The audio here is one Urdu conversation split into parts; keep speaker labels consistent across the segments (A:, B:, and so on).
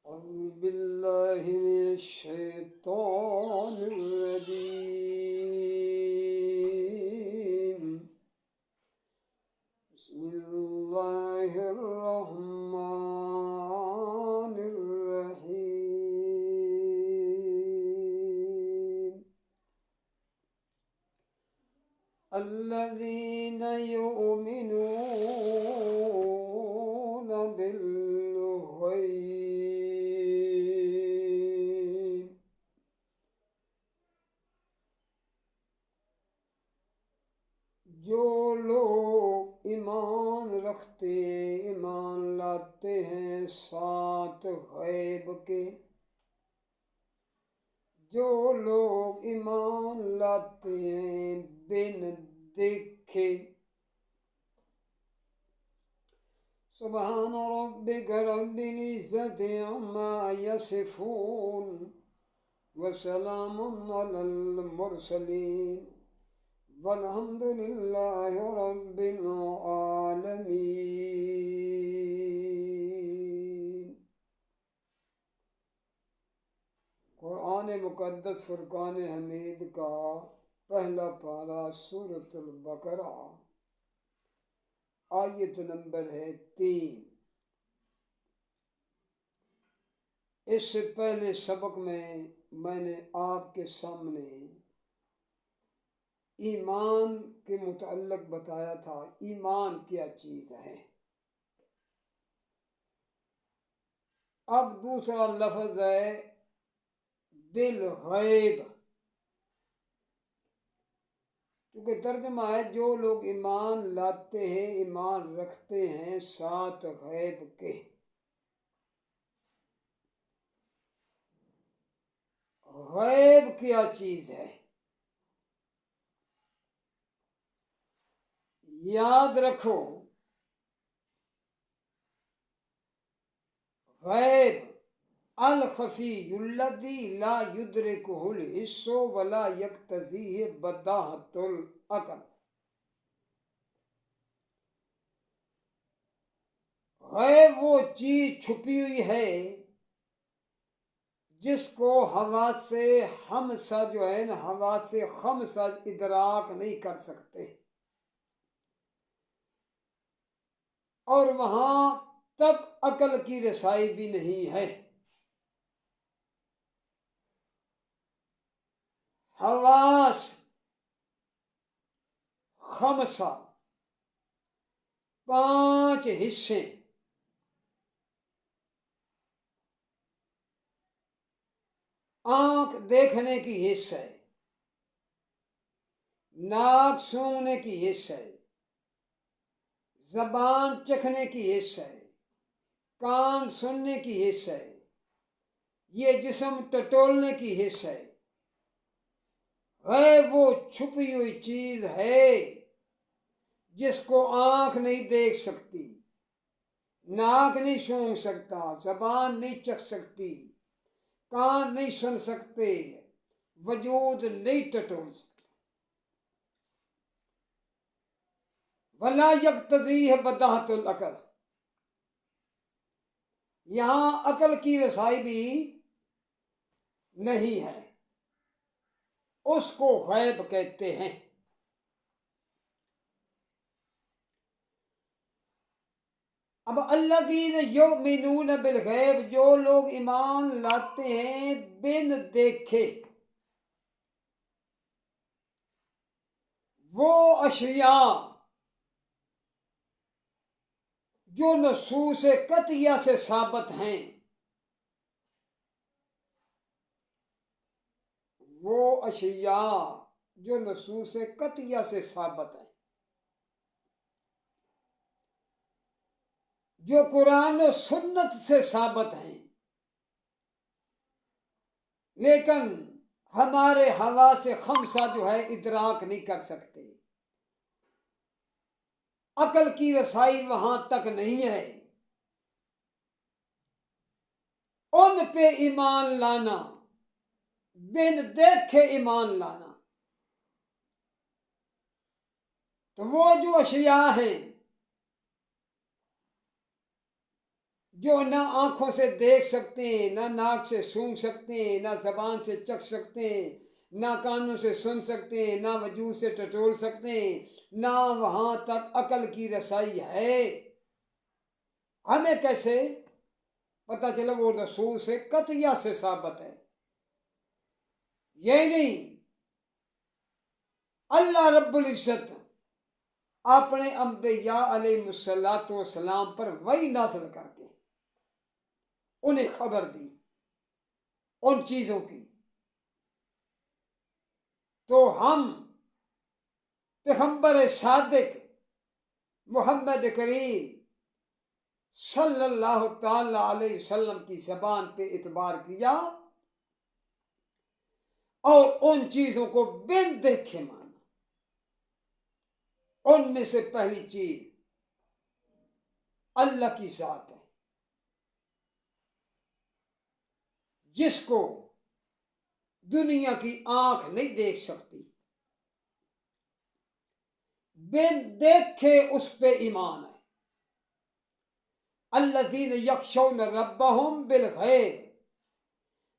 A: أعوذ بالله من الشيطان الرجيم. بسم الله الرحمن الرحيم. الذين يؤمنون بالغيب جو لوگ ایمان رکھتے ایمان لاتے ہیں ساتھ غیب کے، جو لوگ ایمان لاتے ہیں بن دیکھے. سبحان ربک رب العزت عما یصفون وسلام علی المرسلین والحمد للہ رب العالمین. قرآن مقدس فرقان حمید کا پہلا پارہ سورۃ البقرہ، آیت نمبر ہے 3. اس سے پہلے سبق میں نے آپ کے سامنے ایمان کے متعلق بتایا تھا. ایمان کیا چیز ہے؟ اب دوسرا لفظ ہے بالغیب، کیونکہ ترجمہ ہے جو لوگ ایمان لاتے ہیں ایمان رکھتے ہیں ساتھ غیب کے. غیب کیا چیز ہے؟ یاد رکھو، غیب الخفی الذی لا یدرکہ الحس ولا یقتضیہ بداہۃ العقل. غیب وہ چیز چھپی ہوئی ہے جس کو حواس خمسہ جو ہے نا، حواس خمسہ ادراک نہیں کر سکتے، اور وہاں تک عقل کی رسائی بھی نہیں ہے. حواس خمسہ 5 حصے، آنکھ دیکھنے کی حص ہے، ناک سونگھنے کی حص ہے، زبان چکھنے کی حص ہے، کان سننے کی حص ہے، یہ جسم ٹٹولنے کی حص ہے. غیب وہ چھپی ہوئی چیز ہے جس کو آنکھ نہیں دیکھ سکتی، ناک نہیں سونگھ سکتا، زبان نہیں چکھ سکتی، کان نہیں سن سکتے، وجود نہیں ٹٹول سکتے. ولا یقتضیہ بداہۃ العقل، یہاں عقل کی رسائی بھی نہیں ہے، اس کو غیب کہتے ہیں. اب الذین یؤمنون بالغیب، جو لوگ ایمان لاتے ہیں بن دیکھے، وہ اشیاء جو نصوص قطعیہ سے ثابت ہیں، وہ اشیاء جو نصوص قطعیہ سے ثابت ہیں، جو قرآن و سنت سے ثابت ہیں، لیکن ہمارے حواس خمسہ جو ہے ادراک نہیں کر سکتے، عقل کی رسائی وہاں تک نہیں ہے. ان پہ ایمان لانا، بن دیکھے ایمان لانا، تو وہ جو اشیاء ہیں جو نہ آنکھوں سے دیکھ سکتے ہیں، نہ ناک سے سونگھ سکتے ہیں، نہ زبان سے چکھ سکتے ہیں، نہ کانوں سے سن سکتے ہیں، نہ وجود سے ٹٹول سکتے ہیں، نہ وہاں تک عقل کی رسائی ہے۔ ہمیں کیسے پتہ چلا؟ وہ رسول سے قطعیہ سے ثابت ہے۔ یہ نہیں، اللہ رب العزت اپنے انبیاء علیہ السلام پر وحی نازل کر کے انہیں خبر دی ان چیزوں کی، تو ہم پیغمبر صادق محمد کریم صلی اللہ تعالی علیہ وسلم کی زبان پہ اعتبار کیا اور ان چیزوں کو بن دیکھے مانا۔ ان میں سے پہلی چیز اللہ کی ذات ہے، جس کو دنیا کی آنکھ نہیں دیکھ سکتی، بن دیکھے اس پہ ایمان ہے۔ الذین یخشون ربہم بالغیب،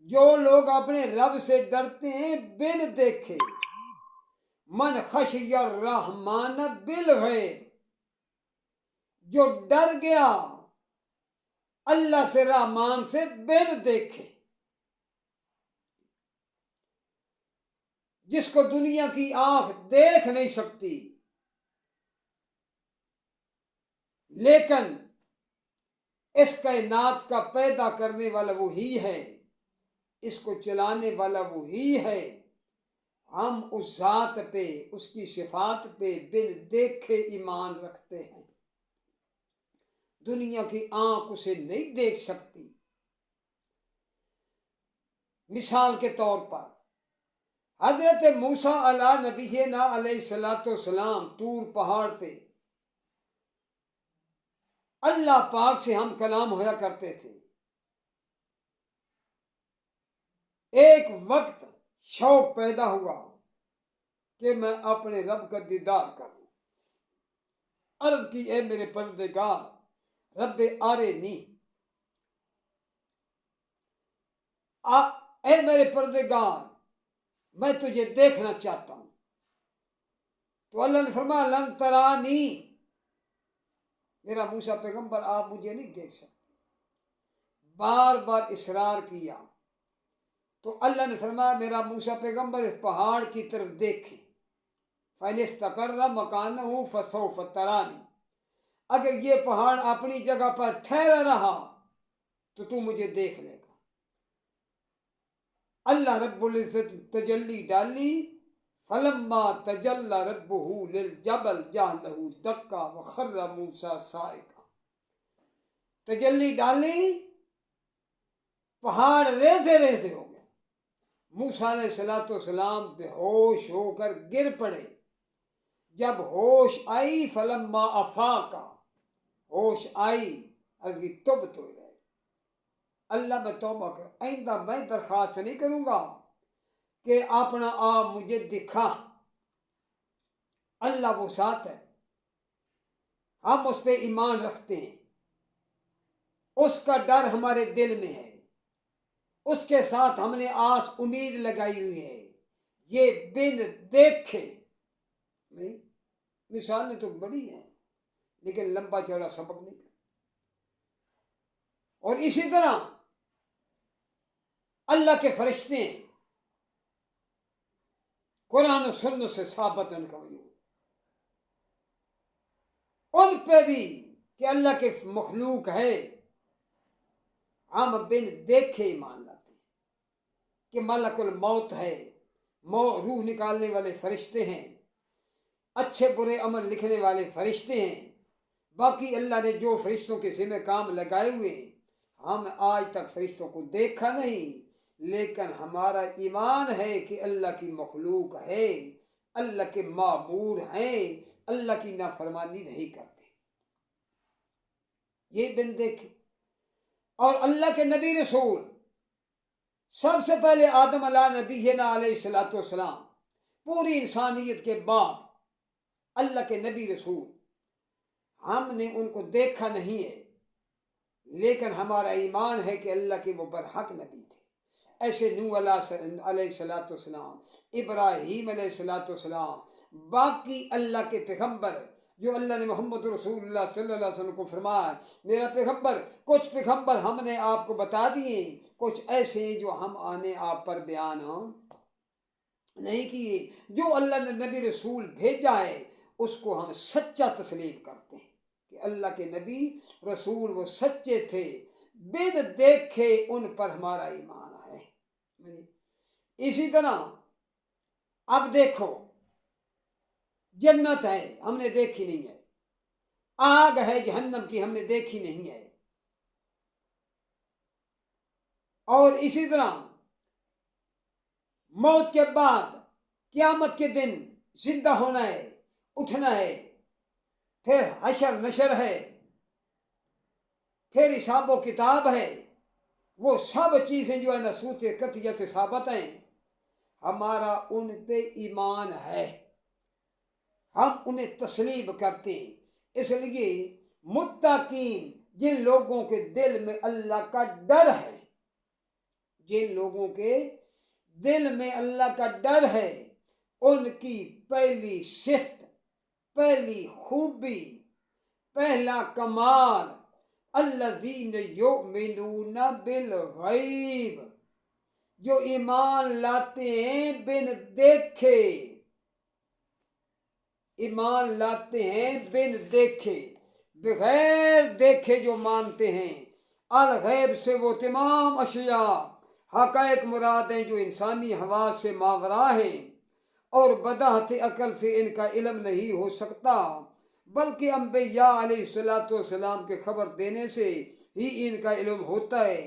A: جو لوگ اپنے رب سے ڈرتے ہیں بن دیکھے۔ من خشی الرحمن بالغیب، جو ڈر گیا اللہ سے رحمان سے بن دیکھے۔ جس کو دنیا کی آنکھ دیکھ نہیں سکتی، لیکن اس کائنات کا پیدا کرنے والا وہی ہے، اس کو چلانے والا وہی ہے۔ ہم اس ذات پہ، اس کی صفات پہ بن دیکھے ایمان رکھتے ہیں۔ دنیا کی آنکھ اسے نہیں دیکھ سکتی۔ مثال کے طور پر حضرت موسیٰ علیہ نبینا علیہ السلام طور پہاڑ پہ اللہ پاک سے ہم کلام ہوا کرتے تھے۔ ایک وقت شوق پیدا ہوا کہ میں اپنے رب کا دیدار کروں۔ عرض کی، اے میرے پروردگار رب آرینی، اے میرے پروردگار میں تجھے دیکھنا چاہتا ہوں۔ تو اللہ نے فرمایا لن ترانی، میرا موسیٰ پیغمبر آپ مجھے نہیں دیکھ سکتے۔ بار بار اصرار کیا تو اللہ نے فرمایا میرا موسیٰ پیغمبر اس پہاڑ کی طرف دیکھے، فَإِنِ اسْتَقَرَّ مَكَانَهُ فَسَوْفَ تَرَانِي، اگر یہ پہاڑ اپنی جگہ پر ٹھہرا رہا تو مجھے دیکھ لے گا۔ اللہ رب العزت تجلی ڈالی، فَلَمَّا تَجَلَّى رَبُّهُ لِلْجَبَلِ جَعَلَهُ دَكًّا وَخَرَّ مُوسَىٰ صَعِقًا، تجلی ڈالی، پہاڑ ریزے ریزے ہو گیا۔ موسیٰ علیہ السلام بے ہوش ہو کر گر پڑے۔ جب ہوش آئی فلما افاقا، ہوش آئی، عرض کی تبت ہو گئے، اللہ میں توبہ کر، آئندہ میں درخواست نہیں کروں گا کہ اپنا آپ مجھے دکھا۔ اللہ وہ ذات ہے، ہم اس پہ ایمان رکھتے ہیں، اس کا ڈر ہمارے دل میں ہے، اس کے ساتھ ہم نے آس امید لگائی ہوئی ہے۔ یہ بن دیکھے، مثالیں تو بڑی ہیں لیکن لمبا چوڑا سبق نہیں۔ اور اسی طرح اللہ کے فرشتے ہیں، قرآن و سنت سے ثابت ان کا وجود، ان پہ بھی کہ اللہ کے مخلوق ہے ہم بن دیکھے ایمان لاتے ہیں کہ ملک الموت ہے، روح نکالنے والے فرشتے ہیں، اچھے برے عمل لکھنے والے فرشتے ہیں، باقی اللہ نے جو فرشتوں کے ذمہ کام لگائے ہوئے ہیں، ہم آج تک فرشتوں کو دیکھا نہیں، لیکن ہمارا ایمان ہے کہ اللہ کی مخلوق ہے، اللہ کے معمور ہیں، اللہ کی نافرمانی نہیں کرتے۔ یہ بن دیکھے۔ اور اللہ کے نبی رسول سب سے پہلے آدم علیہ نبینا علیہ السلام، پوری انسانیت کے بعد اللہ کے نبی رسول، ہم نے ان کو دیکھا نہیں ہے لیکن ہمارا ایمان ہے کہ اللہ کے وہ برحق نبی تھے۔ ایسے نوح علیہ السلام، ابراہیم علیہ السلام، باقی اللہ کے پیغمبر جو اللہ نے محمد رسول اللہ صلی اللہ علیہ وسلم کو فرمایا میرا پیغمبر، کچھ پیغمبر ہم نے آپ کو بتا دیے، کچھ ایسے ہیں جو ہم آنے آپ پر بیان نہیں کیے۔ جو اللہ نے نبی رسول بھیجا ہے اس کو ہم سچا تسلیم کرتے ہیں کہ اللہ کے نبی رسول وہ سچے تھے، بن دیکھے ان پر ہمارا ایمان ہے۔ اسی طرح اب دیکھو، جنت ہے ہم نے دیکھی نہیں ہے، آگ ہے جہنم کی ہم نے دیکھی نہیں ہے، اور اسی طرح موت کے بعد قیامت کے دن زندہ ہونا ہے، اٹھنا ہے، پھر حشر نشر ہے، پھر حساب و کتاب ہے، وہ سب چیزیں جو ہے نصوص قطعیہ سے ثابت ہیں، ہمارا ان پہ ایمان ہے، ہم انہیں تسلیم کرتے ہیں۔ اس لیے متقین جن لوگوں کے دل میں اللہ کا ڈر ہے، جن لوگوں کے دل میں اللہ کا ڈر ہے، ان کی پہلی صفت، پہلی خوبی، پہلا کمال الذین یؤمنون بالغیب، جو ایمان لاتے ہیں بن دیکھے، ایمان لاتے ہیں بن دیکھے، بغیر دیکھے جو مانتے ہیں۔ الغیب سے وہ تمام اشیاء، حقائق مراد ہیں جو انسانی حواس سے ماورا ہیں، اور بداہت عقل سے ان کا علم نہیں ہو سکتا، بلکہ انبیاء علیہ السلام کے خبر دینے سے ہی ان کا علم ہوتا ہے،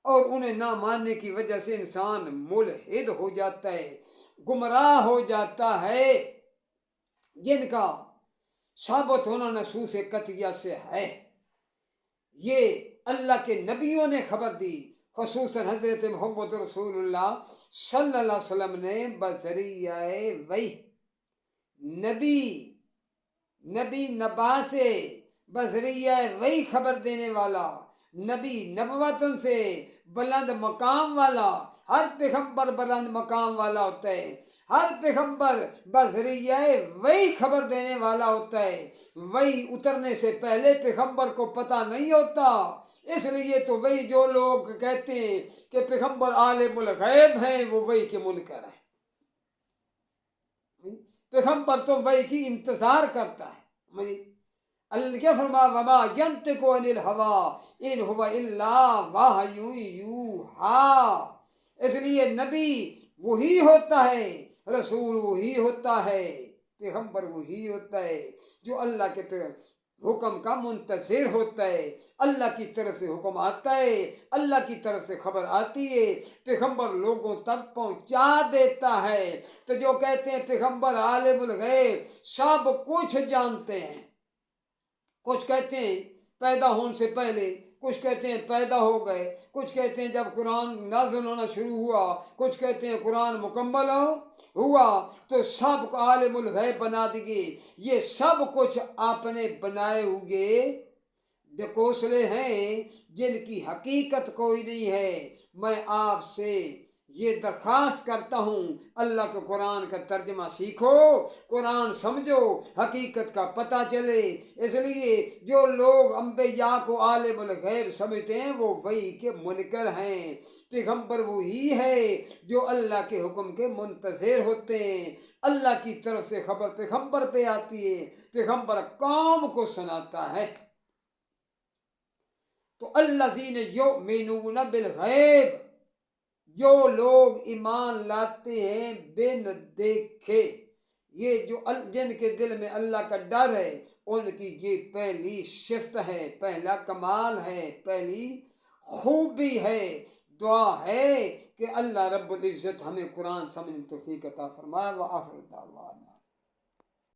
A: اور انہیں نہ ماننے کی وجہ سے انسان ملحد ہو جاتا ہے، گمراہ ہو جاتا ہے، جن کا ثابت ہونا نصوص قطعیہ سے ہے۔ یہ اللہ کے نبیوں نے خبر دی، خصوصاً حضرت محمد رسول اللہ صلی اللہ علیہ وسلم نے بذریعہ وحی، نبی نبا سے، بذریعہ وحی خبر دینے والا، نبی نبوتن سے بلند مقام والا، ہر پیغمبر بلند مقام والا ہوتا ہے، ہر پیغمبر بذریعہ وحی خبر دینے والا ہوتا ہے، وحی اترنے سے پہلے پیغمبر کو پتہ نہیں ہوتا، اس لیے تو وہی جو لوگ کہتے ہیں کہ پیغمبر عالم الغیب ہیں وہ وحی کے منکر ہیں۔ پیغمبر تو وحی کی انتظار کرتا ہے۔ اللہ نے کیا فرمایا، وما ینطق عن الہوی ان هو الا وحی یوحی، اس لیے نبی وہی ہوتا ہے، رسول وہی ہوتا ہے، پیغمبر وہی ہوتا ہے جو اللہ کے حکم کا منتظر ہوتا ہے، اللہ کی طرف سے حکم آتا ہے، اللہ کی طرف سے خبر آتی ہے، پیغمبر لوگوں تک پہنچا دیتا ہے۔ تو جو کہتے ہیں پیغمبر عالم الغیب سب کچھ جانتے ہیں، کچھ کہتے ہیں پیدا ہونے سے پہلے، کچھ کہتے ہیں پیدا ہو گئے، کچھ کہتے ہیں جب قرآن نازل ہونا شروع ہوا، کچھ کہتے ہیں قرآن مکمل ہوا تو سب کو عالم الغیب بنا دیے۔ یہ سب کچھ آپ نے بنائے ہوئے ڈکوسلے ہیں جن کی حقیقت کوئی نہیں ہے۔ میں آپ سے یہ درخواست کرتا ہوں اللہ کے قرآن کا ترجمہ سیکھو، قرآن سمجھو، حقیقت کا پتہ چلے۔ اس لیے جو لوگ انبیاء کو عالم الغیب سمجھتے ہیں وہ وحی کے منکر ہیں۔ پیغمبر وہی ہے جو اللہ کے حکم کے منتظر ہوتے ہیں، اللہ کی طرف سے خبر پیغمبر پہ آتی ہے، پیغمبر قوم کو سناتا ہے۔ تو الذین یؤمنون بالغیب، جو لوگ ایمان لاتے ہیں بن دیکھے، یہ جو جن کے دل میں اللہ کا ڈر ہے ان کی یہ پہلی صفت ہے، پہلا کمال ہے، پہلی خوبی ہے۔ دعا ہے کہ اللہ رب العزت ہمیں قرآن سمجھنے کی توفیق عطا فرمائے۔ وآخر دعوانا